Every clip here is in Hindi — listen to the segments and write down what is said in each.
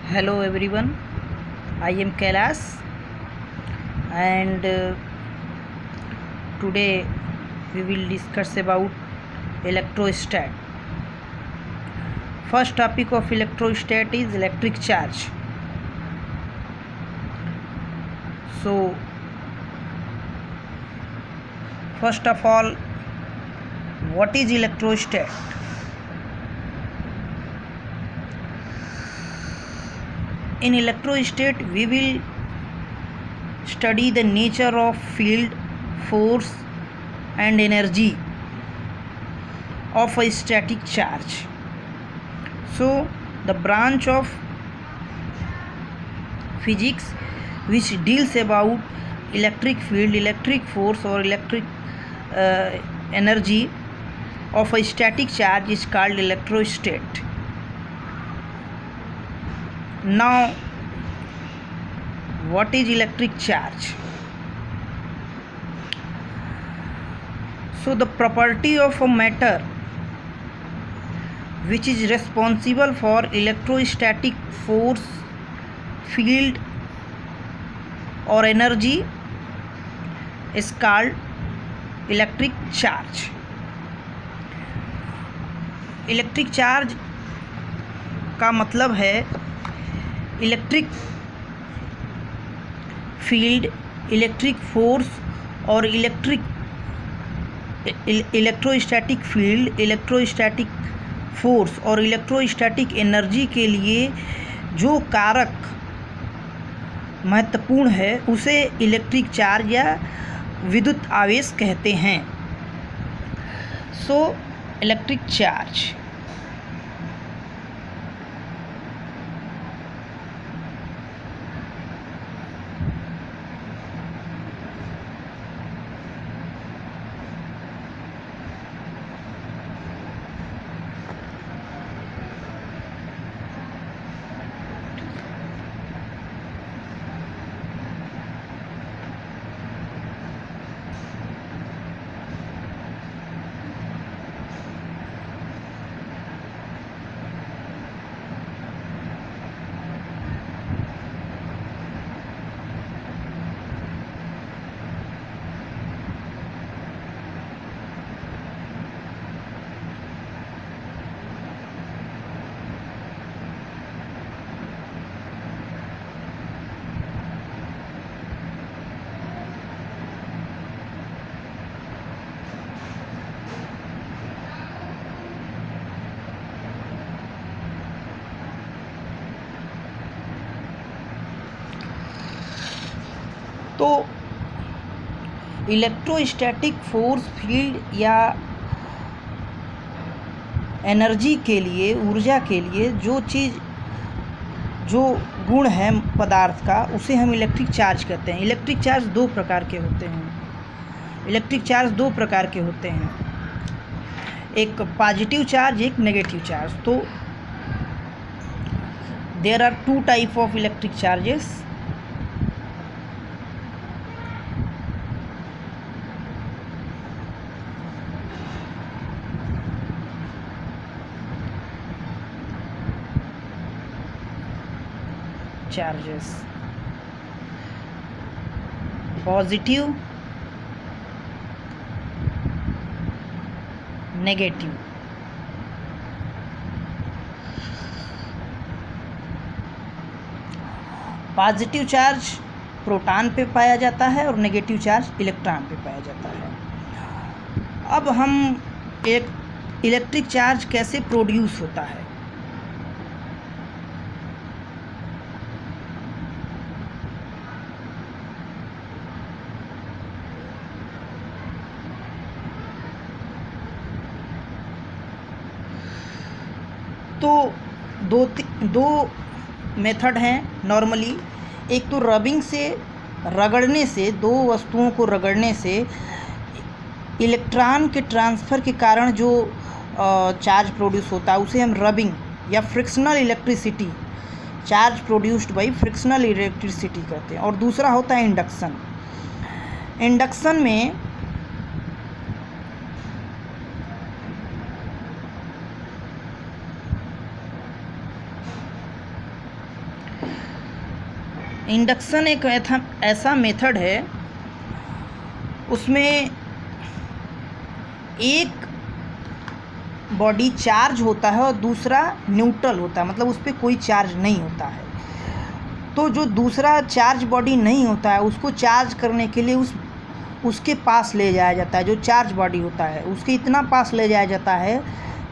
Hello everyone, I am Kailas and today we will discuss about electrostat. First topic of electrostat is electric charge. So first of all, what is electrostat? In electrostat we will study the nature of field, force and energy of a static charge. So the branch of physics which deals about electric field, electric force or electric energy of a static charge is called electrostat. Now what is electric charge? So the property of a matter which is responsible for electrostatic force, field or energy is called electric charge. Electric charge का मतलब है इलेक्ट्रिक फील्ड, इलेक्ट्रिक फोर्स और इलेक्ट्रोस्टैटिक फील्ड, इलेक्ट्रोस्टैटिक फोर्स और इलेक्ट्रोस्टैटिक एनर्जी के लिए जो कारक महत्वपूर्ण है उसे इलेक्ट्रिक चार्ज या विद्युत आवेश कहते हैं. सो इलेक्ट्रिक चार्ज तो इलेक्ट्रोस्टैटिक फोर्स, फील्ड या एनर्जी के लिए, ऊर्जा के लिए जो गुण है पदार्थ का उसे हम इलेक्ट्रिक चार्ज कहते हैं. इलेक्ट्रिक चार्ज दो प्रकार के होते हैं. एक पॉजिटिव चार्ज, एक नेगेटिव चार्ज. तो there are two type of electric charges. Charges positive, negative. Positive charge proton पे पाया जाता है और नेगेटिव चार्ज इलेक्ट्रॉन पे पाया जाता है. अब हम एक इलेक्ट्रिक चार्ज कैसे प्रोड्यूस होता है. तो दो मेथड हैं नॉर्मली. एक तो रबिंग से, रगड़ने से, दो वस्तुओं को रगड़ने से इलेक्ट्रॉन के ट्रांसफ़र के कारण जो चार्ज प्रोड्यूस होता है उसे हम रबिंग या frictional electricity, charge produced by frictional electricity कहते हैं. और दूसरा होता है इंडक्शन. इंडक्शन में इंडक्शन एक ऐसा मेथड है, उसमें एक बॉडी चार्ज होता है और दूसरा न्यूट्रल होता है, मतलब उस पर कोई चार्ज नहीं होता है। तो जो दूसरा चार्ज बॉडी नहीं होता है उसको चार्ज करने के लिए उसके पास ले जाया जाता है। जो चार्ज बॉडी होता है उसके इतना पास ले जाया जाता है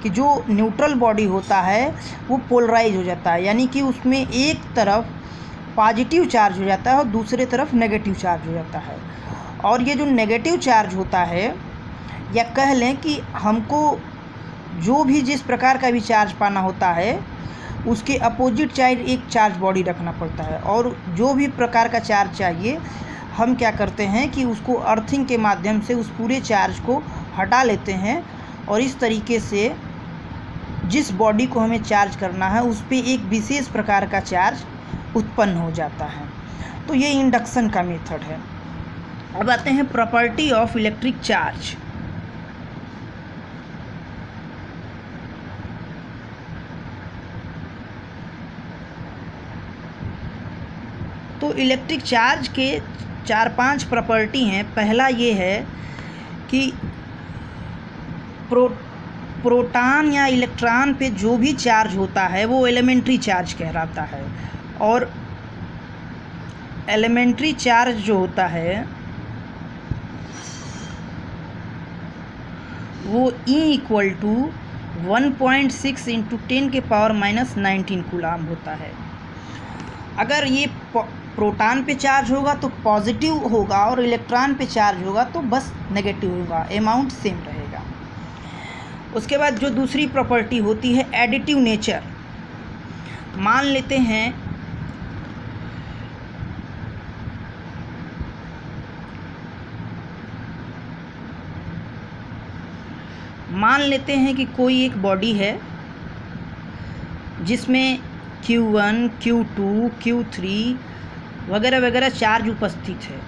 कि जो न्यूट्रल बॉडी होता है वो पोलराइज हो जाता है, यानी कि उसमें एक तरफ पॉजिटिव चार्ज हो जाता है और दूसरे तरफ नेगेटिव चार्ज हो जाता है। और ये जो नेगेटिव चार्ज होता है, या कह लें कि हमको जो भी जिस प्रकार का भी चार्ज पाना होता है उसके अपोजिट साइड एक चार्ज बॉडी रखना पड़ता है, और जो भी प्रकार का चार्ज चाहिए हम क्या करते हैं कि उसको अर्थिंग के माध्यम से उस पूरे चार्ज को हटा लेते हैं, और इस तरीके से जिस बॉडी को हमें चार्ज करना है उस पर एक विशेष प्रकार का चार्ज उत्पन्न हो जाता है। तो ये इंडक्शन का मेथड है। अब आते हैं प्रॉपर्टी ऑफ इलेक्ट्रिक चार्ज। तो इलेक्ट्रिक चार्ज के 4-5 प्रॉपर्टी हैं। पहला ये है कि प्रोटॉन या इलेक्ट्रॉन पे जो भी चार्ज होता है वो एलिमेंट्री चार्ज कहलाता है, और एलिमेंट्री चार्ज जो होता है वो E = 1.6 × 10⁻⁻19 कूलाम होता है। अगर ये प्रोटॉन पे चार्ज होगा तो पॉजिटिव होगा और इलेक्ट्रॉन पे चार्ज होगा तो बस नेगेटिव होगा, अमाउंट सेम रहेगा। उसके बाद जो दूसरी प्रॉपर्टी होती है एडिटिव नेचर। मान लेते हैं कि कोई एक बॉडी है जिसमें Q1, Q2, Q3 वगैरह वगैरह चार्ज उपस्थित है।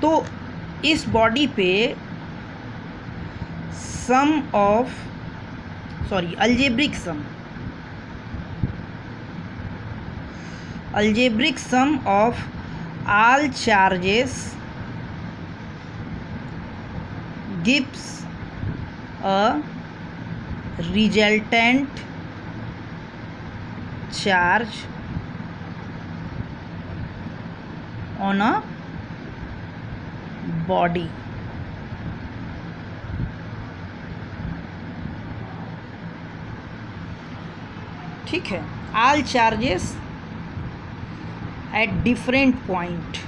तो इस बॉडी पे algebraic sum of all charges gives a resultant charge on a body। ठीक है, all charges at different point।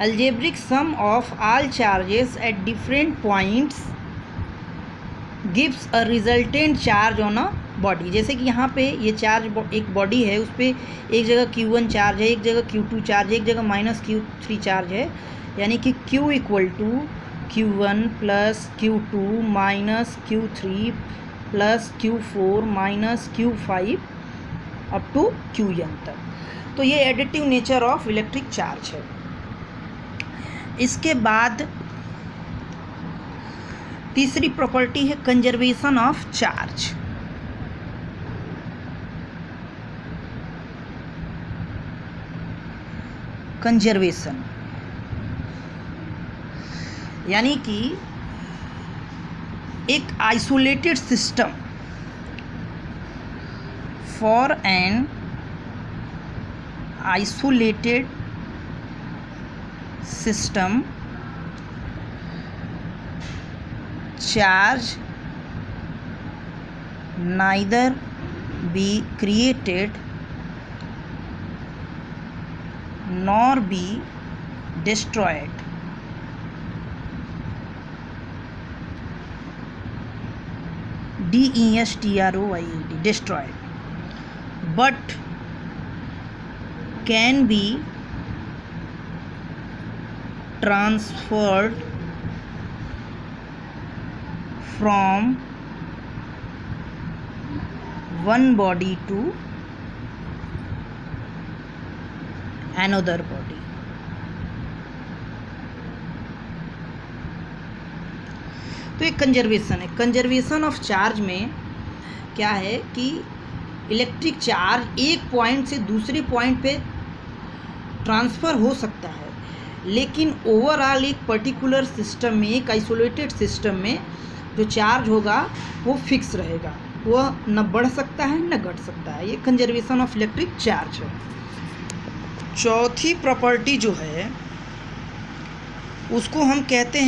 algebraic sum of all charges at different points gives a resultant charge on a body। जैसे कि यहाँ पे ये चार्ज एक बॉडी है, उस पर एक जगह Q1 चार्ज है, एक जगह Q2 चार्ज है, एक जगह -Q3 चार्ज है, यानी कि Q = Q1 + Q2 - Q3 + Q4 - Q5 up to Qn तक। तो ये additive nature of electric charge है। इसके बाद तीसरी प्रॉपर्टी है कंजर्वेशन ऑफ चार्ज। कंजर्वेशन यानी कि एक isolated system for an isolated system charge neither be created nor be destroyed destroyed but can be transferred from one body to another body। तो एक कंजर्वेशन है। कंजर्वेशन ऑफ चार्ज में क्या है कि इलेक्ट्रिक चार्ज एक पॉइंट से दूसरे पॉइंट पे ट्रांसफ़र हो सकता है, लेकिन ओवरऑल एक पर्टिकुलर सिस्टम में, एक आइसोलेटेड सिस्टम में जो चार्ज होगा वो फिक्स रहेगा, वह न बढ़ सकता है न घट सकता है। ये कंजर्वेशन ऑफ इलेक्ट्रिक चार्ज है। चौथी प्रॉपर्टी जो है उसको हम कहते हैं